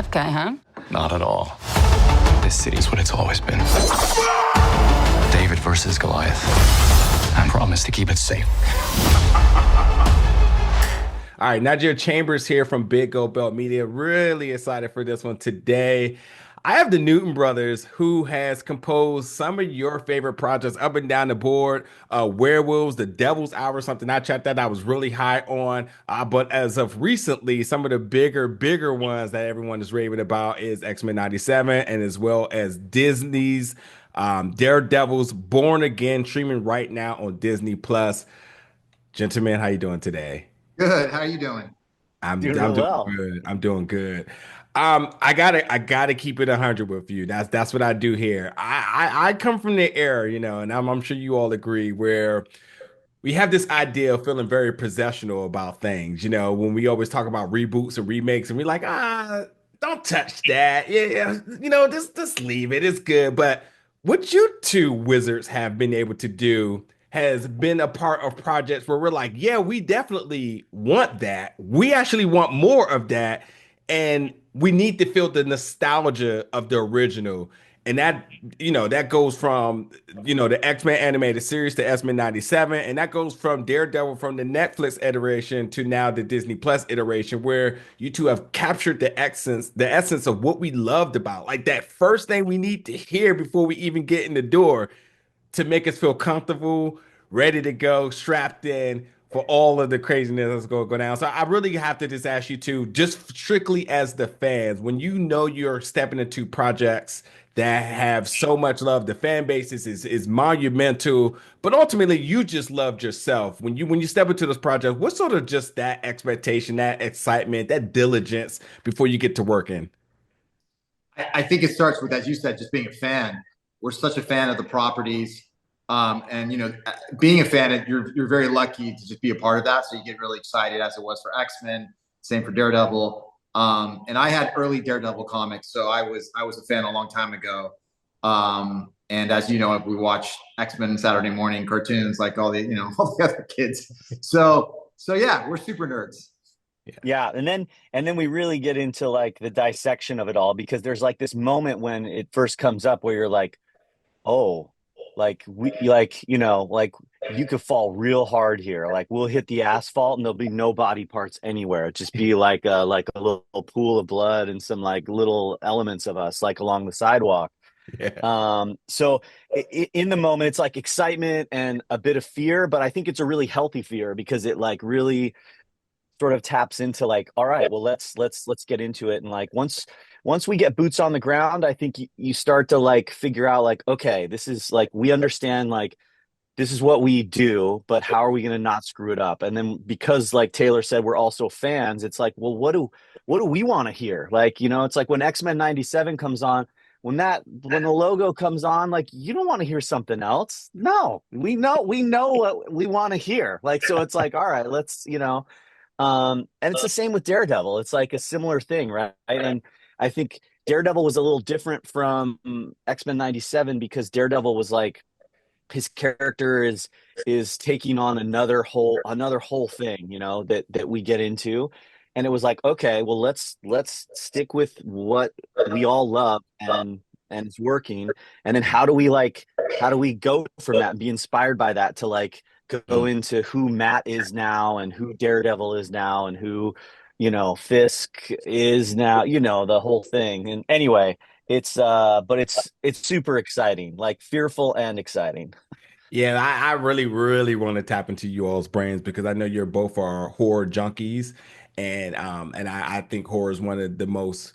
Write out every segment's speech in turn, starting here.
tough guy, huh? Not at all. This city's what it's always been. David versus Goliath. I promise to keep it safe. All right, Nigeria Chambers here from Big Gold Belt Media. Really excited for this one today. I have the Newton brothers who has composed some of your favorite projects up and down the board. Werewolves, The Devil's Hour, something I checked that I was really high on. But as of recently, some of the bigger ones that everyone is raving about is X-Men 97 and as well as Disney's Daredevil's Born Again, streaming right now on Disney Plus. Gentlemen, how you doing today? Good. How are you doing? I'm Doing real doing well. good. I'm doing good. I gotta keep it 100 with you. That's what I do here. I come from the era, and I'm sure you all agree, where we have this idea of feeling very possessional about things. When we always talk about reboots and remakes, and we're like, don't touch that. Yeah, just leave it. It's good. But what you two wizards have been able to do has been a part of projects where we're like, yeah, we definitely want that. We actually want more of that. And we need to feel the nostalgia of the original. And that goes from, the X-Men animated series to X-Men 97. And that goes from Daredevil from the Netflix iteration to now the Disney Plus iteration, where you two have captured the essence of what we loved about. Like that first thing we need to hear before we even get in the door to make us feel comfortable, ready to go, strapped in for all of the craziness that's going to go down. So I really have to just ask you to, just strictly as the fans, when you know you're stepping into projects that have so much love, the fan base is monumental, but ultimately you just loved yourself. When you step into this project, what's sort of just that expectation, that excitement, that diligence before you get to working? I think it starts with, as you said, just being a fan. We're such a fan of the properties. And being a fan, you're very lucky to just be a part of that. So you get really excited, as it was for X-Men, same for Daredevil. And I had early Daredevil comics, so I was a fan a long time ago. And as you know, we watch X-Men Saturday morning cartoons like all the all the other kids. So yeah, we're super nerds. Yeah, and then we really get into like the dissection of it all, because there's like this moment when it first comes up where you're like, oh, like like you could fall real hard here. Like we'll hit the asphalt and there'll be no body parts anywhere. It'd just be like a little pool of blood and some like little elements of us like along the sidewalk. Yeah. So in the moment, it's like excitement and a bit of fear, but I think it's a really healthy fear, because it like really sort of taps into like, all right, well, let's get into it. And like once we get boots on the ground, I think you start to like figure out like, okay, this is like, we understand like this is what we do, but how are we going to not screw it up? And then, because like Taylor said, we're also fans, it's like, well, what do we want to hear? Like, it's like when X-Men 97 comes on, when the logo comes on, like, you don't want to hear something else. No, we know what we want to hear. Like, so it's like, all right, let's, and it's the same with Daredevil. It's like a similar thing, right? And I think Daredevil was a little different from X-Men 97, because Daredevil was like, his character is taking on another whole thing, that we get into. And it was like, okay, well, let's stick with what we all love and it's working. And then how do we go from that and be inspired by that to like go into who Matt is now and who Daredevil is now and who, Fisk is now, the whole thing. And anyway, but it's super exciting, like fearful and exciting. Yeah, I really, really want to tap into you all's brains because I know you're both are horror junkies, and I think horror is one of the most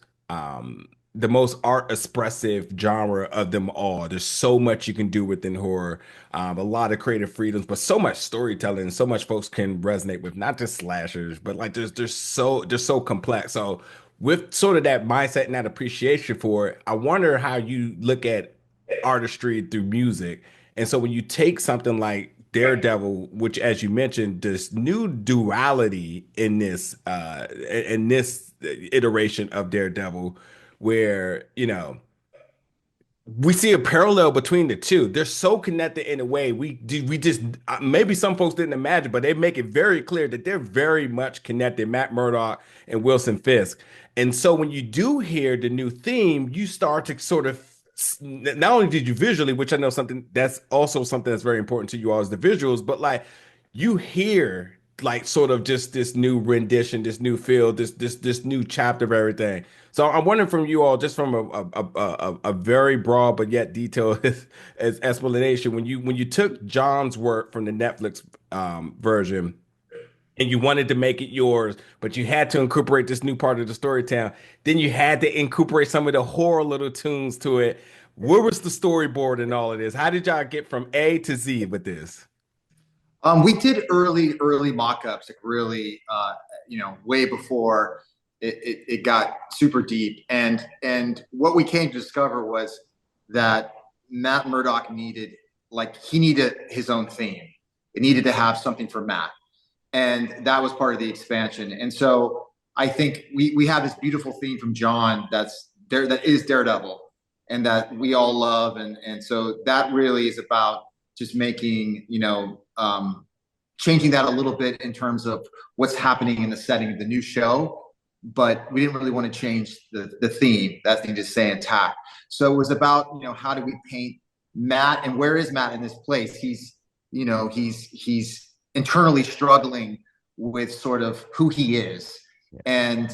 art expressive genre of them all. There's so much you can do within horror, a lot of creative freedoms, but so much storytelling, so much folks can resonate with, not just slashers, but like there's so complex. So with sort of that mindset and that appreciation for it, I wonder how you look at artistry through music. And so when you take something like Daredevil, which as you mentioned, this new duality in this iteration of Daredevil, where we see a parallel between the two. They're so connected in a way we just maybe some folks didn't imagine, but they make it very clear that they're very much connected. Matt Murdock and Wilson Fisk, and so when you do hear the new theme, you start to sort of not only did you visually, which I know something that's also something that's very important to you all is the visuals, but like you hear like sort of just this new rendition, this new feel, this new chapter of everything. So I'm wondering from you all, just from a very broad but yet detailed as explanation, when you took John's work from the Netflix version and you wanted to make it yours, but you had to incorporate this new part of the storytelling, then you had to incorporate some of the horror little tunes to it. Where was the storyboard and all of this? How did y'all get from A to Z with this? We did early mock-ups, like really, way before it got super deep. And what we came to discover was that Matt Murdock he needed his own theme. It needed to have something for Matt, and that was part of the expansion. And so I think we have this beautiful theme from John that is Daredevil, and that we all love, and so that really is about just making changing that a little bit in terms of what's happening in the setting of the new show, but we didn't really want to change the theme. That thing just stay intact. So it was about how do we paint Matt, and where is Matt in this place? He's internally struggling with sort of who he is, and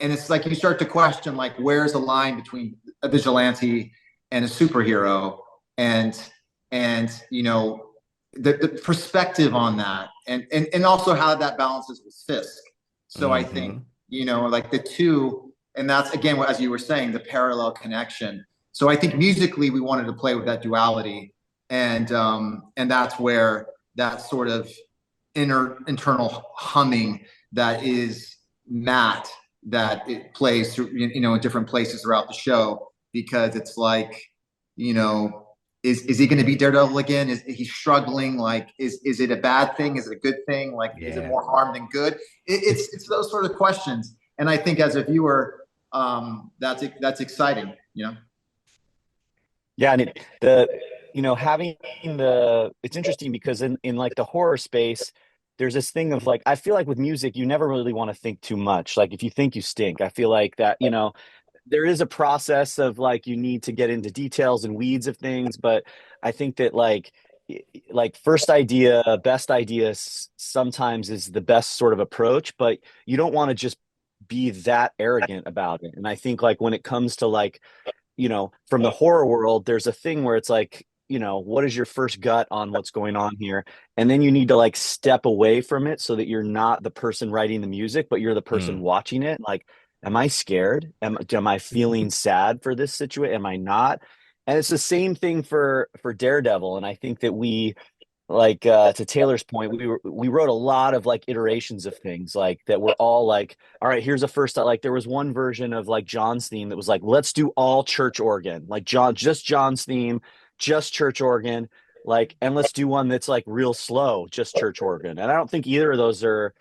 it's like you start to question like where's the line between a vigilante and a superhero, and the perspective on that, and also how that balances with Fisk. So I think like the two, and that's again as you were saying, the parallel connection. So I think musically we wanted to play with that duality, and that's where that sort of internal humming that is Matt, that it plays through, in different places throughout the show, because it's like, is he going to be Daredevil again? Is he struggling? Like, is it a bad thing? Is it a good thing? Like, is it more harm than good? It's those sort of questions. And I think as a viewer, that's exciting, Yeah, and having it's interesting because in like the horror space, there's this thing of like, I feel like with music, you never really want to think too much. Like if you think, you stink. I feel like that, there is a process of like, you need to get into details and weeds of things, but I think that like first idea, best idea sometimes is the best sort of approach, but you don't want to just be that arrogant about it. And I think like when it comes to like, from the horror world, there's a thing where it's like, what is your first gut on what's going on here? And then you need to like step away from it so that you're not the person writing the music, but you're the person watching it. Like, am I scared? Am I feeling sad for this situation? Am I not? And it's the same thing for Daredevil. And I think that we, like to Taylor's point, we wrote a lot of like iterations of things like that were all like, all right, here's a first, like there was one version of like John's theme that was like, let's do all church organ, like just John's theme, just church organ, like, and let's do one that's like real slow, just church organ. And I don't think either of those are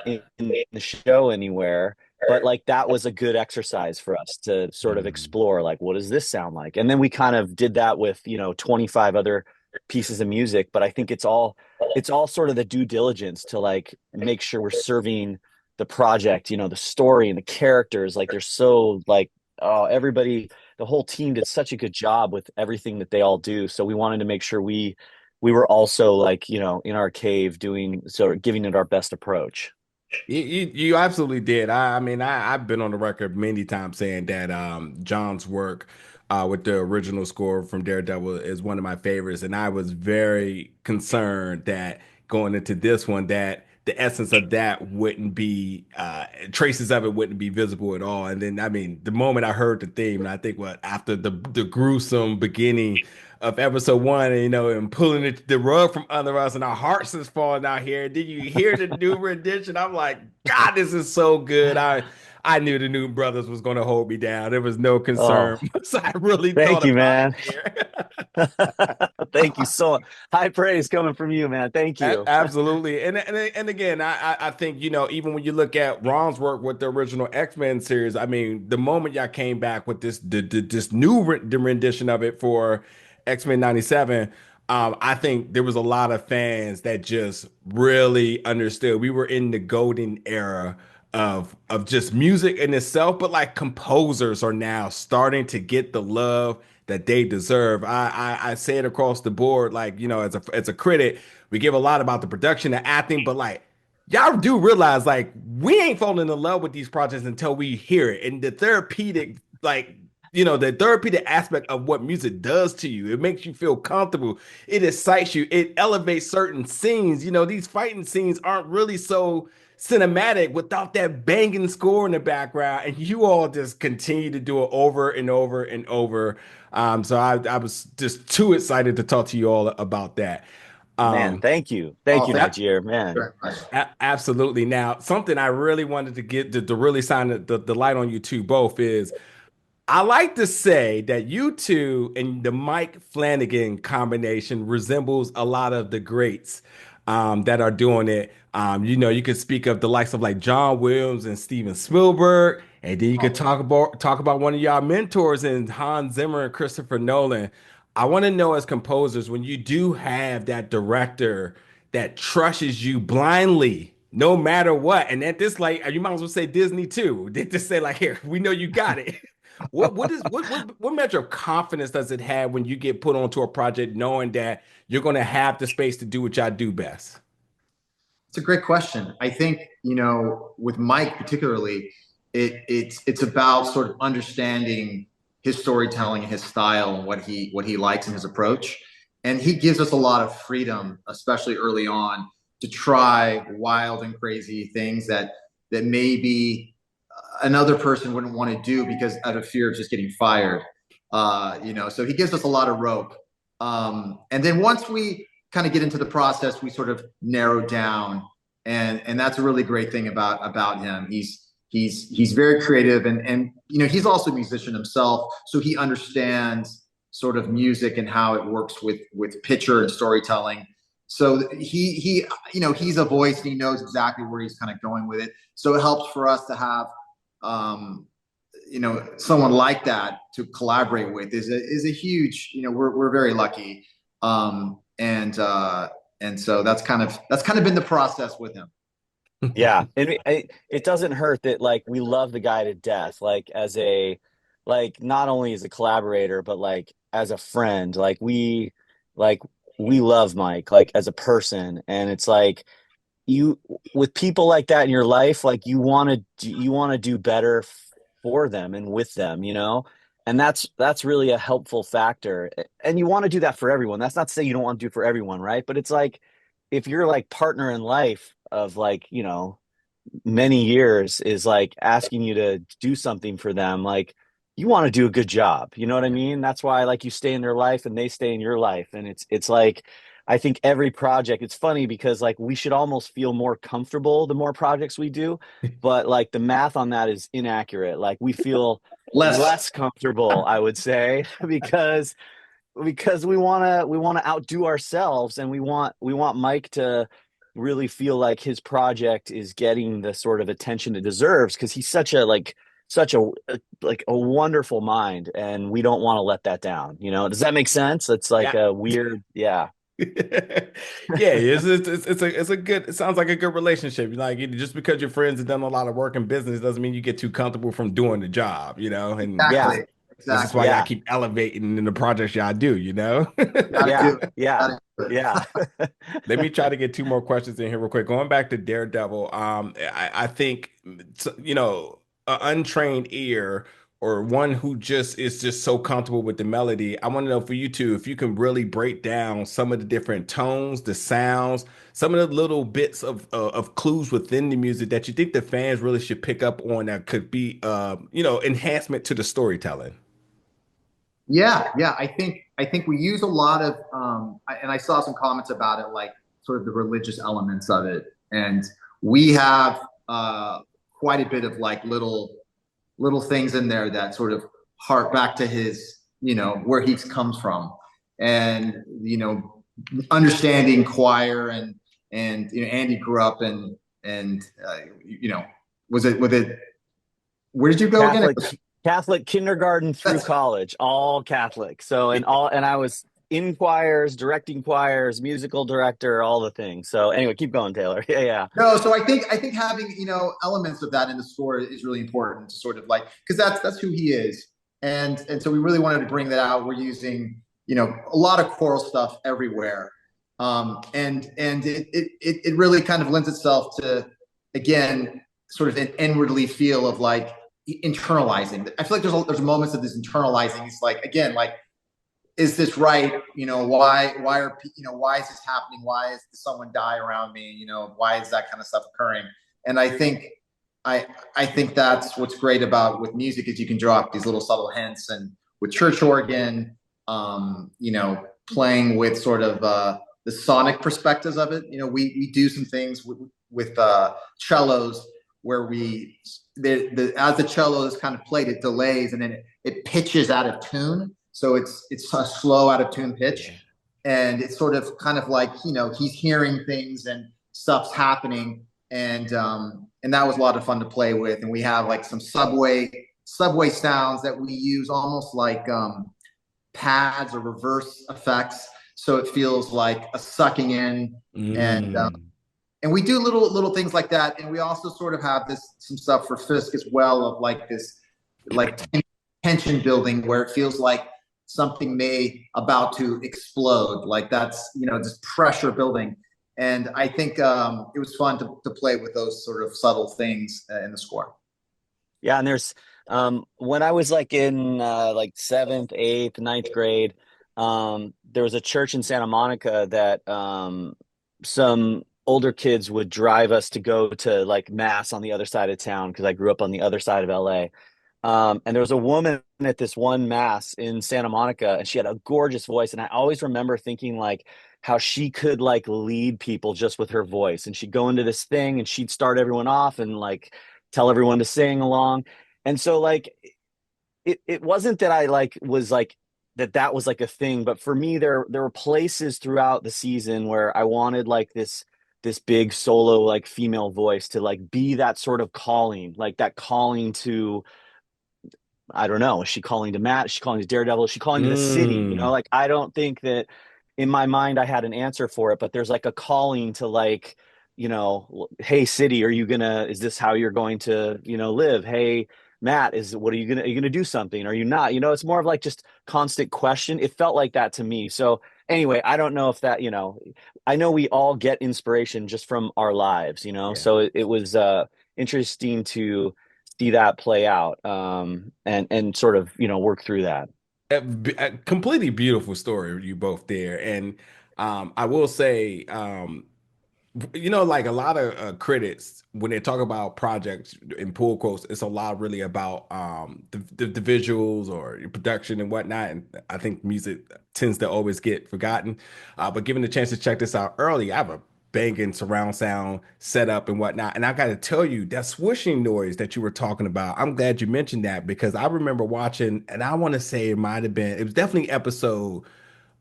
in the show anywhere, but like that was a good exercise for us to sort of explore, like, what does this sound like? And then we kind of did that with 25 other pieces of music. But I think it's all sort of the due diligence to like make sure we're serving the project, the story and the characters. Like they're so like, oh, everybody, the whole team did such a good job with everything that they all do. So we wanted to make sure we were also like, in our cave giving it our best approach. You absolutely did. I mean, I've been on the record many times saying that John's work with the original score from Daredevil is one of my favorites, and I was very concerned that going into this one that the essence of that wouldn't be traces of it wouldn't be visible at all. And then I mean, the moment I heard the theme, and I think what after the gruesome beginning of episode one, and pulling the rug from under us, and our hearts is falling out here. And then you hear the new rendition. I'm like, God, this is so good. I knew the New Brothers was going to hold me down. There was no Oh, concern. So I really thank thought you, about man. it here. Thank you so high praise coming from you, man. Thank you. Absolutely, and again, I think even when you look at Ron's work with the original X-Men series, I mean, the moment y'all came back with this new rendition of it for X-Men '97, I think there was a lot of fans that just really understood. We were in the golden era of just music in itself, but like composers are now starting to get the love that they deserve. I say it across the board, like as a critic, we give a lot about the production, the acting, but like y'all do realize like we ain't falling in love with these projects until we hear it, and the therapeutic the therapeutic aspect of what music does to you. It makes you feel comfortable. It excites you. It elevates certain scenes. These fighting scenes aren't really so cinematic without that banging score in the background, and you all just continue to do it over and over and over. So I was just too excited to talk to you all about that. Man, thank you. Thank you, that Nigeria, man. Absolutely. Now, something I really wanted to get to really shine the light on you two both is I like to say that you two and the Mike Flanagan combination resembles a lot of the greats that are doing it. You could speak of the likes of like John Williams and Steven Spielberg, and then you could talk about one of y'all mentors in Hans Zimmer and Christopher Nolan. I want to know, as composers, when you do have that director that trusts you blindly, no matter what, and at this, like, you might as well say Disney too. They just say like, "Here, we know you got it." What measure of confidence does it have when you get put onto a project knowing that you're going to have the space to do what y'all do best? It's a great question. I think, with Mike particularly, it's about sort of understanding his storytelling and his style and what he likes in his approach. And he gives us a lot of freedom, especially early on, to try wild and crazy things that maybe another person wouldn't want to do because out of fear of just getting fired. So he gives us a lot of rope. And then once we kind of get into the process, we sort of narrow down, and that's a really great thing about him. He's very creative, and he's also a musician himself, so he understands sort of music and how it works with picture and storytelling. So he's a voice, and he knows exactly where he's kind of going with it. So it helps for us to have someone like that to collaborate with is a huge, we're very lucky. And so that's kind of been the process with him. Yeah, and it doesn't hurt that like we love the guy to death, like not only as a collaborator, but like as a friend. We love Mike like as a person, and it's like you with people like that in your life, like you want to do better for them and with them, and that's really a helpful factor. And you want to do that for everyone. That's not to say you don't want to do for everyone, right? But it's like if your like partner in life of like many years is like asking you to do something for them, like you want to do a good job, you know what I mean? That's why like you stay in their life and they stay in your life. And it's like I think every project, it's funny because like we should almost feel more comfortable the more projects we do, but like the math on that is inaccurate. Like we feel less comfortable, I would say, because we want to outdo ourselves, and we want Mike to really feel like his project is getting the sort of attention it deserves, because he's such a wonderful mind, and we don't want to let that down. Does that make sense? It's like a weird, yeah. Yeah, it's a good. It sounds like a good relationship. Like just because your friends have done a lot of work in business doesn't mean you get too comfortable from doing the job. And Exactly. this is why y'all keep elevating in the projects y'all do. Yeah. Let me try to get two more questions in here real quick. Going back to Daredevil, I think an untrained ear or one who is just so comfortable with the melody. I want to know for you two if you can really break down some of the different tones, the sounds, some of the little bits of clues within the music that you think the fans really should pick up on that could be enhancement to the storytelling. Yeah. I think we use a lot of and I saw some comments about it, like sort of the religious elements of it, and we have quite a bit of like little things in there that sort of hark back to his, where he comes from. and understanding choir, and Andy grew up and was it where did you go again? Catholic kindergarten through college, all Catholic. So and I was in choirs, directing choirs, musical director, all the things. So anyway, keep going, Taylor. Yeah. No, so I think having elements of that in the score is really important to sort of because that's who he is, and so we really wanted to bring that out. We're using a lot of choral stuff everywhere, and it really kind of lends itself to, again, sort of an inwardly feel of internalizing. I feel like there's moments of this internalizing. It's again, is this right? Why is this happening? Why is someone die around me? Why is that kind of stuff occurring? And I think that's what's great with music, is you can drop these little subtle hints. And with church organ, playing with sort of the sonic perspectives of it. We do some things with cellos where as the cello is kind of played, it delays and then it pitches out of tune. So it's a slow out of tune pitch, and it's sort of kind of he's hearing things and stuff's happening, and that was a lot of fun to play with. And we have some subway sounds that we use, almost like pads or reverse effects, so it feels like a sucking in, and we do little things like that. And we also sort of have some stuff for Fisk as well, of this tension building, where it feels like something about to explode, that's just pressure building. And I think it was fun to play with those sort of subtle things in the score. Yeah, and there's when I was in 7th, 8th, 9th grade, there was a church in Santa Monica that some older kids would drive us to go to mass on the other side of town, because I grew up on the other side of LA. And there was a woman at this one mass in Santa Monica, and she had a gorgeous voice. And I always remember thinking how she could lead people just with her voice. And she'd go into this thing and she'd start everyone off and tell everyone to sing along. And so it wasn't that I was that was a thing, but for me, there were places throughout the season where I wanted this big solo female voice to be that sort of calling, that calling to, I don't know, is she calling to Matt? Is she calling to Daredevil? Is she calling to the city? I don't think that in my mind I had an answer for it, but there's a calling to hey, city, is this how you're going to, live? Hey, Matt, are you going to do something? Are you not? It's more of just constant question. It felt like that to me. So anyway, I don't know if that, I know we all get inspiration just from our lives, so it was interesting to see that play out, and sort of work through that. A completely beautiful story you both there. And I will say, a lot of critics, when they talk about projects in pull quotes, it's a lot really about the visuals or production and whatnot. And I think music tends to always get forgotten. But given the chance to check this out early, I have a banging surround sound setup and whatnot. And I got to tell you, that swooshing noise that you were talking about, I'm glad you mentioned that, because I remember watching, and I want to say it was definitely episode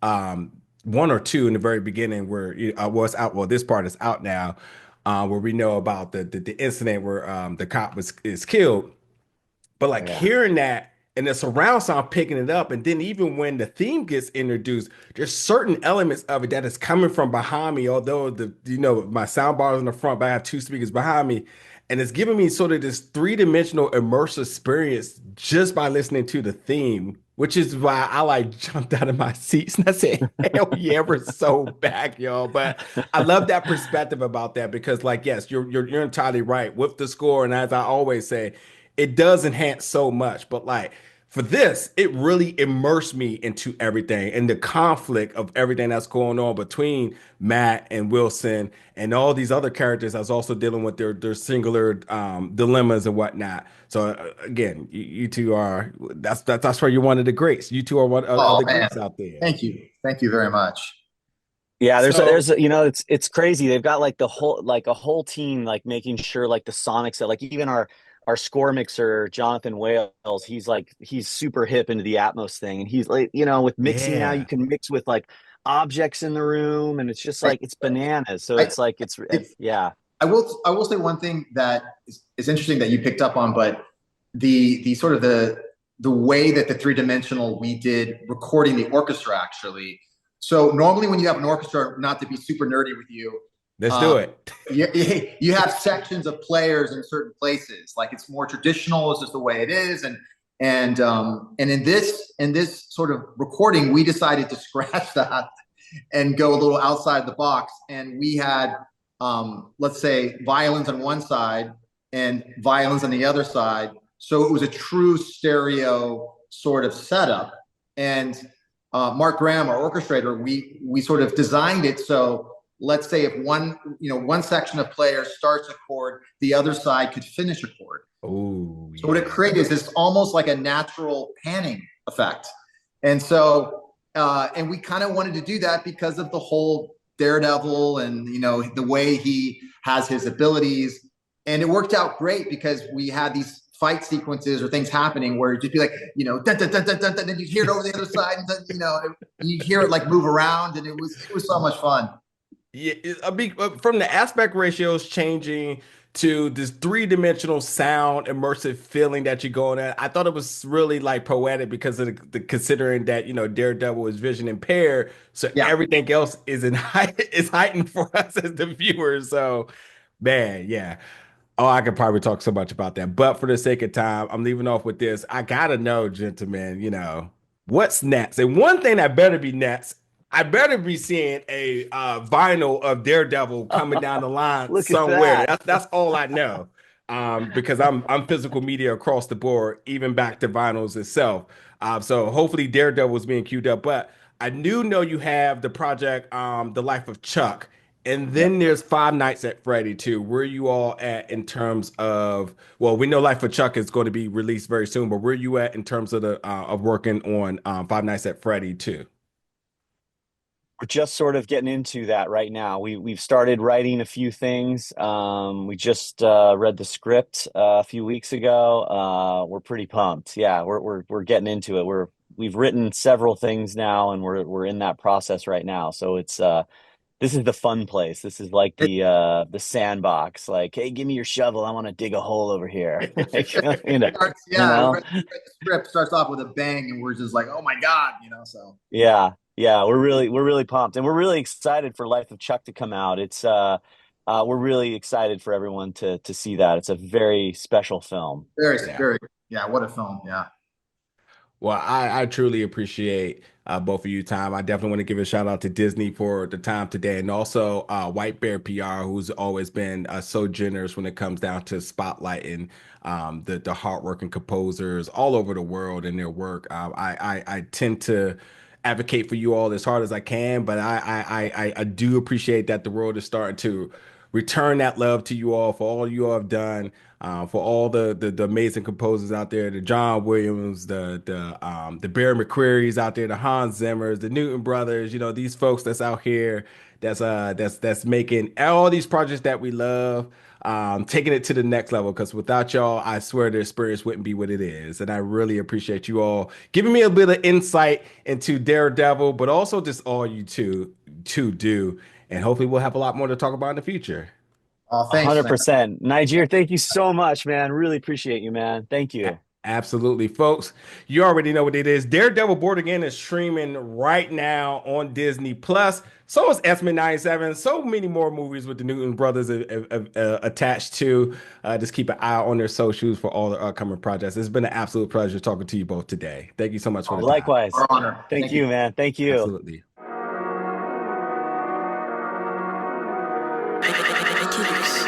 1 or 2 in the very beginning, where it's out. Well, this part is out now, where we know about the incident where the cop is killed. But hearing that and the surround sound picking it up, and then even when the theme gets introduced, there's certain elements of it that is coming from behind me. Although my sound bar is in the front, but I have 2 speakers behind me, and it's giving me sort of this 3-dimensional immersive experience just by listening to the theme, which is why I jumped out of my seats and I said, "Hell yeah, we're so back, y'all!" But I love that perspective about that, because yes, you're entirely right with the score, and as I always say, it does enhance so much. But for this, it really immersed me into everything and the conflict of everything that's going on between Matt and Wilson and all these other characters that's also dealing with their singular dilemmas and whatnot. So again, you two are that's where you're one of the greats. You two are one of the greats out there. Thank you very much. Yeah, there's it's crazy. They've got the whole a whole team making sure the sonics that even our our score mixer, Jonathan Wales, he's super hip into the Atmos thing. And he's like, with mixing now, you Yeah. can mix with like objects in the room, and it's just I, like it's bananas. So I, it's like it's yeah. I will say one thing that is interesting that you picked up on, but the sort of the way that the three-dimensional we did recording the orchestra actually. So normally when you have an orchestra, not to be super nerdy with you, Let's do it. you have sections of players in certain places. Like it's more traditional, it's just the way it is. And in this sort of recording, we decided to scratch that and go a little outside the box. And we had let's say violins on one side and violins on the other side. So it was a true stereo sort of setup. And Mark Graham, our orchestrator, we sort of designed it so let's say if one section of players starts a chord, the other side could finish a chord. Oh, So what it created is this almost like a natural panning effect. And so and we kind of wanted to do that because of the whole Daredevil and the way he has his abilities. And it worked out great because we had these fight sequences or things happening where you'd be like, dun, dun, dun, dun, dun, and then you'd hear it over the other side, and then, you hear it like move around, and it was so much fun. Yeah, from the aspect ratios changing to this three-dimensional sound immersive feeling that you're going at. I thought it was really like poetic because of the considering that Daredevil is vision impaired, so Yeah. everything else is is heightened for us as the viewers. So, man, yeah. Oh, I could probably talk so much about that, but for the sake of time, I'm leaving off with this. I gotta know, gentlemen, what's next? And one thing that better be next, I better be seeing a vinyl of Daredevil coming down the line Look at somewhere. that. That's all I know, because I'm physical media across the board, even back to vinyls itself. So hopefully Daredevil is being queued up, but I do know you have the project, The Life of Chuck. And Yeah. then there's Five Nights at Freddy too. Where you all at in terms of, well, we know Life of Chuck is going to be released very soon, but where you at in terms of the of working on Five Nights at Freddy too? We're just sort of getting into that right now. We've started writing a few things. We just read the script a few weeks ago. We're pretty pumped. Yeah, we're getting into it. We've written several things now, and we're in that process right now. So it's this is the fun place. This is like the sandbox. Like, hey, give me your shovel. I want to dig a hole over here. Like, Yeah, we read the script, starts off with a bang, and we're just like, oh my god, so Yeah, we're really pumped, and we're really excited for Life of Chuck to come out. It's we're really excited for everyone to see that. It's a very special film. very Yeah. very, yeah, what a film. Yeah. Well, I truly appreciate both of you time. I definitely want to give a shout out to Disney for the time today, and also White Bear PR, who's always been so generous when it comes down to spotlighting the hardworking composers all over the world in their work. I tend to advocate for you all as hard as I can, but I do appreciate that the world is starting to return that love to you all for all you all have done. For all the amazing composers out there, the John Williams, the Barry McCreary's out there, the Hans Zimmers, the Newton brothers, these folks that's out here that's making all these projects that we love, taking it to the next level. Because without y'all, I swear the experience wouldn't be what it is. And I really appreciate you all giving me a bit of insight into Daredevil, but also just all you two do. And hopefully we'll have a lot more to talk about in the future. Oh, thanks, man. 100%. Niger, thank you so much, man. Really appreciate you, man. Thank you. Absolutely, folks. You already know what it is. Daredevil Born Again is streaming right now on Disney Plus. So is Esme 97. So many more movies with the Newton brothers attached to. Just keep an eye on their socials for all the upcoming projects. It's been an absolute pleasure talking to you both today. Thank you so much for the time. Likewise. Our honor. Thank you, man. Thank you. Absolutely. Vigilante.